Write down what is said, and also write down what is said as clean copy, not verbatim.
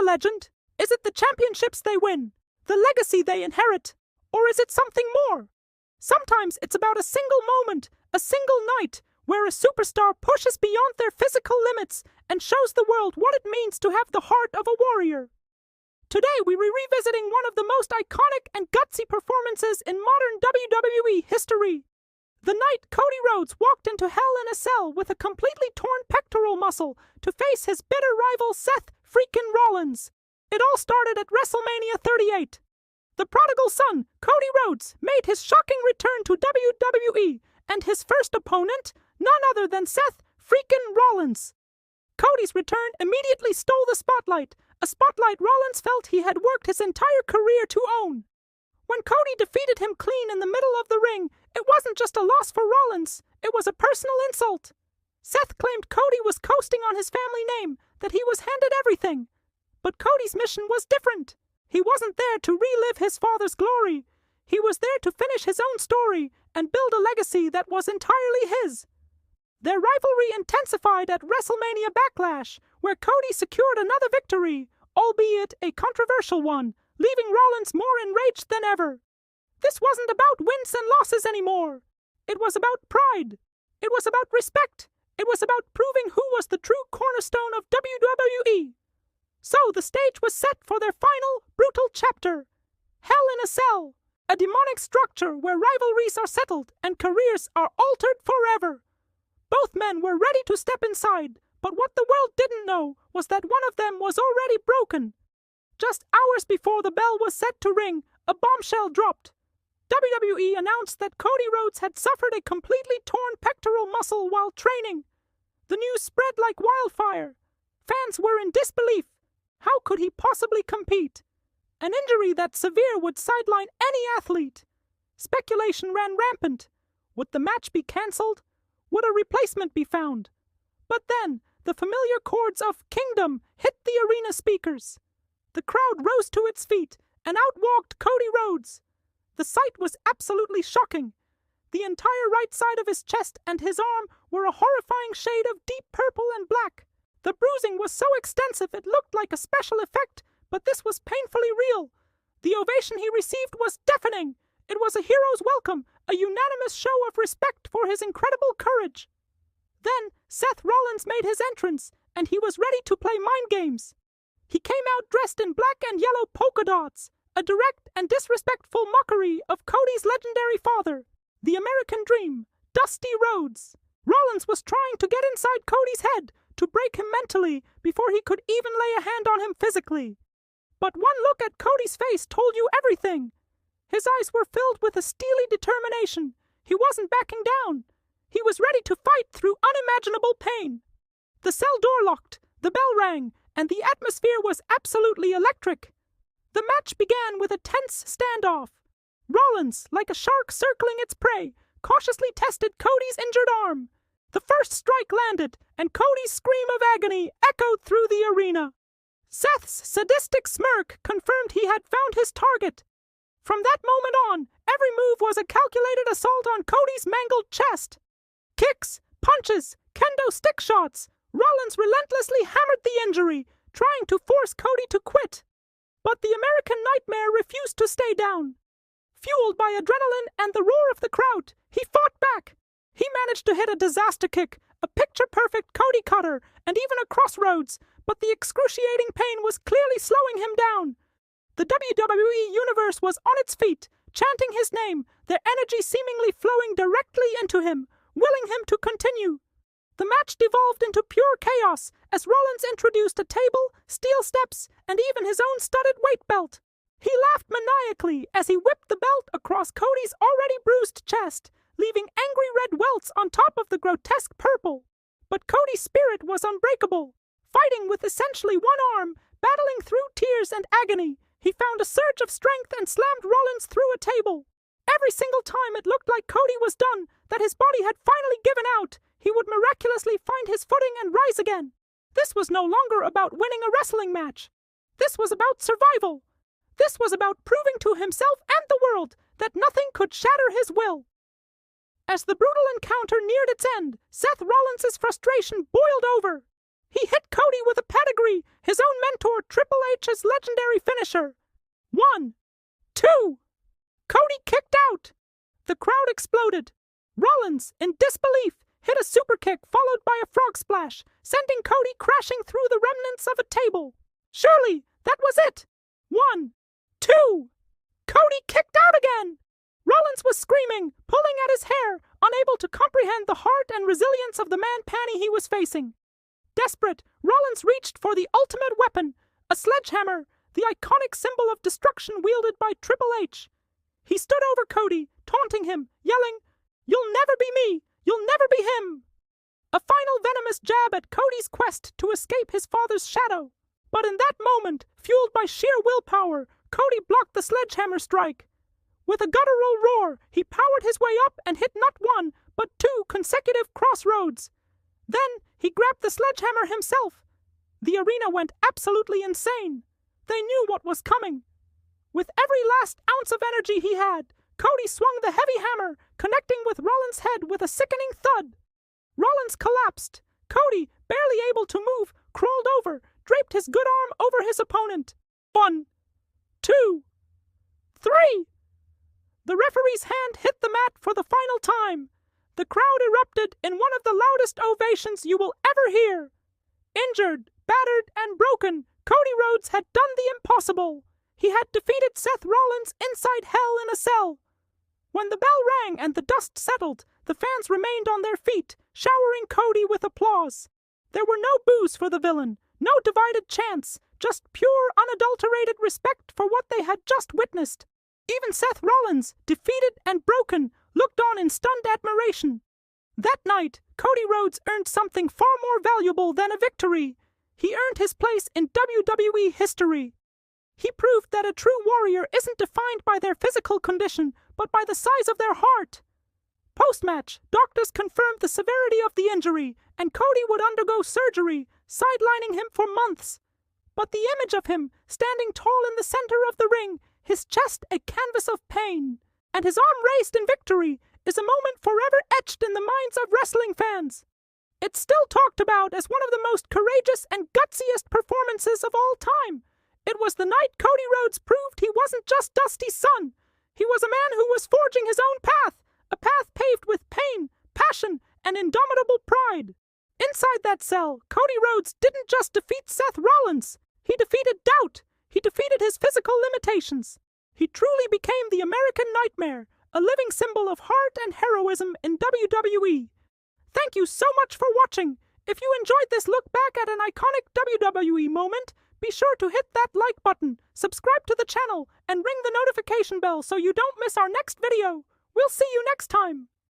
legend? Is it the championships they win? The legacy they inherit? Or is it something more? Sometimes it's about a single moment, a single night, where a superstar pushes beyond their physical limits and shows the world what it means to have the heart of a warrior. Today we're revisiting one of the most iconic and gutsy performances in modern WWE history. The night Cody Rhodes walked into Hell in a Cell with a completely torn pectoral muscle to face his bitter rival Seth freakin' Rollins. It all started at WrestleMania 38. The prodigal son, Cody Rhodes, made his shocking return to WWE, and his first opponent, none other than Seth freakin' Rollins. Cody's return immediately stole the spotlight, a spotlight Rollins felt he had worked his entire career to own. When Cody defeated him clean in the middle of the ring, it wasn't just a loss for Rollins, it was a personal insult. Seth claimed Cody was coasting on his family name, that he was handed everything. But Cody's mission was different. He wasn't there to relive his father's glory. He was there to finish his own story and build a legacy that was entirely his. Their rivalry intensified at WrestleMania Backlash, where Cody secured another victory, albeit a controversial one, leaving Rollins more enraged than ever. This wasn't about wins and losses anymore. It was about pride. It was about respect. It was about proving who was the true cornerstone of WWE. So the stage was set for their final, brutal chapter. Hell in a Cell, a demonic structure where rivalries are settled and careers are altered forever. Both men were ready to step inside, but what the world didn't know was that one of them was already broken. Just hours before the bell was set to ring, a bombshell dropped. WWE announced that Cody Rhodes had suffered a completely torn pectoral muscle while training. The news spread like wildfire. Fans were in disbelief. How could he possibly compete? An injury that severe would sideline any athlete. Speculation ran rampant. Would the match be cancelled? Would a replacement be found? But then, the familiar chords of Kingdom hit the arena speakers. The crowd rose to its feet, and out walked Cody Rhodes. The sight was absolutely shocking. The entire right side of his chest and his arm were a horrifying shade of deep purple and black. The bruising was so extensive it looked like a special effect, but this was painfully real. The ovation he received was deafening. It was a hero's welcome, a unanimous show of respect for his incredible courage. Then Seth Rollins made his entrance, and he was ready to play mind games. He came out dressed in black and yellow polka dots, a direct and disrespectful mockery of Cody's legendary father, the American Dream, Dusty Rhodes. Rollins was trying to get inside Cody's head, to break him mentally before he could even lay a hand on him physically. But one look at Cody's face told you everything. His eyes were filled with a steely determination. He wasn't backing down. He was ready to fight through unimaginable pain. The cell door locked, the bell rang, and the atmosphere was absolutely electric. The match began with a tense standoff. Rollins, like a shark circling its prey, cautiously tested Cody's injured arm. The first strike landed, and Cody's scream of agony echoed through the arena. Seth's sadistic smirk confirmed he had found his target. From that moment on, every move was a calculated assault on Cody's mangled chest. Kicks, punches, kendo stick shots. Rollins relentlessly hammered the injury, trying to force Cody to quit. But the American Nightmare refused to stay down. Fueled by adrenaline and the roar of the crowd, he fought back. He managed to hit a disaster kick, a picture-perfect Cody cutter, and even a crossroads, but the excruciating pain was clearly slowing him down. The WWE Universe was on its feet, chanting his name, their energy seemingly flowing directly into him, willing him to continue. The match devolved into pure chaos as Rollins introduced a table, steel steps, and even his own studded weight belt. He laughed maniacally as he whipped the belt across Cody's already bruised chest, leaving angry red welts on top of the grotesque purple. But Cody's spirit was unbreakable. Fighting with essentially one arm, battling through tears and agony, he found a surge of strength and slammed Rollins through a table. Every single time it looked like Cody was done, that his body had finally given out, he would miraculously find his footing and rise again. This was no longer about winning a wrestling match. This was about survival. This was about proving to himself and the world that nothing could shatter his will. As the brutal encounter neared its end, Seth Rollins' frustration boiled over. He hit Cody with a pedigree, his own mentor Triple H's legendary finisher. 1, 2. Cody kicked out. The crowd exploded. Rollins, in disbelief, hit a super kick followed by a frog splash, sending Cody crashing through the remnants of a table. Surely, that was it. 1, 2. Cody kicked out again. Rollins was screaming, pulling at his hair, unable to comprehend the heart and resilience of the man-panny he was facing. Desperate, Rollins reached for the ultimate weapon, a sledgehammer, the iconic symbol of destruction wielded by Triple H. He stood over Cody, taunting him, yelling, "You'll never be me! You'll never be him!" A final venomous jab at Cody's quest to escape his father's shadow. But in that moment, fueled by sheer willpower, Cody blocked the sledgehammer strike. With a guttural roar, he powered his way up and hit not one, but 2 consecutive crossroads. Then, he grabbed the sledgehammer himself. The arena went absolutely insane. They knew what was coming. With every last ounce of energy he had, Cody swung the heavy hammer, connecting with Rollins' head with a sickening thud. Rollins collapsed. Cody, barely able to move, crawled over, draped his good arm over his opponent. 1, 2, 3. The referee's hand hit the mat for the final time. The crowd erupted in one of the loudest ovations you will ever hear. Injured, battered, and broken, Cody Rhodes had done the impossible. He had defeated Seth Rollins inside Hell in a Cell. When the bell rang and the dust settled, the fans remained on their feet, showering Cody with applause. There were no boos for the villain, no divided chants, just pure, unadulterated respect for what they had just witnessed. Even Seth Rollins, defeated and broken, looked on in stunned admiration. That night, Cody Rhodes earned something far more valuable than a victory. He earned his place in WWE history. He proved that a true warrior isn't defined by their physical condition, but by the size of their heart. Post-match, doctors confirmed the severity of the injury, and Cody would undergo surgery, sidelining him for months. But the image of him, standing tall in the center of the ring, his chest a canvas of pain, and his arm raised in victory, is a moment forever etched in the minds of wrestling fans. It's still talked about as one of the most courageous and gutsiest performances of all time. It was the night Cody Rhodes proved he wasn't just Dusty's son. He was a man who was forging his own path, a path paved with pain, passion, and indomitable pride. Inside that cell, Cody Rhodes didn't just defeat Seth Rollins. He defeated doubt. He defeated his physical limitations. He truly became the American Nightmare, a living symbol of heart and heroism in WWE. Thank you so much for watching. If you enjoyed this look back at an iconic WWE moment, be sure to hit that like button, subscribe to the channel, and ring the notification bell so you don't miss our next video. We'll see you next time.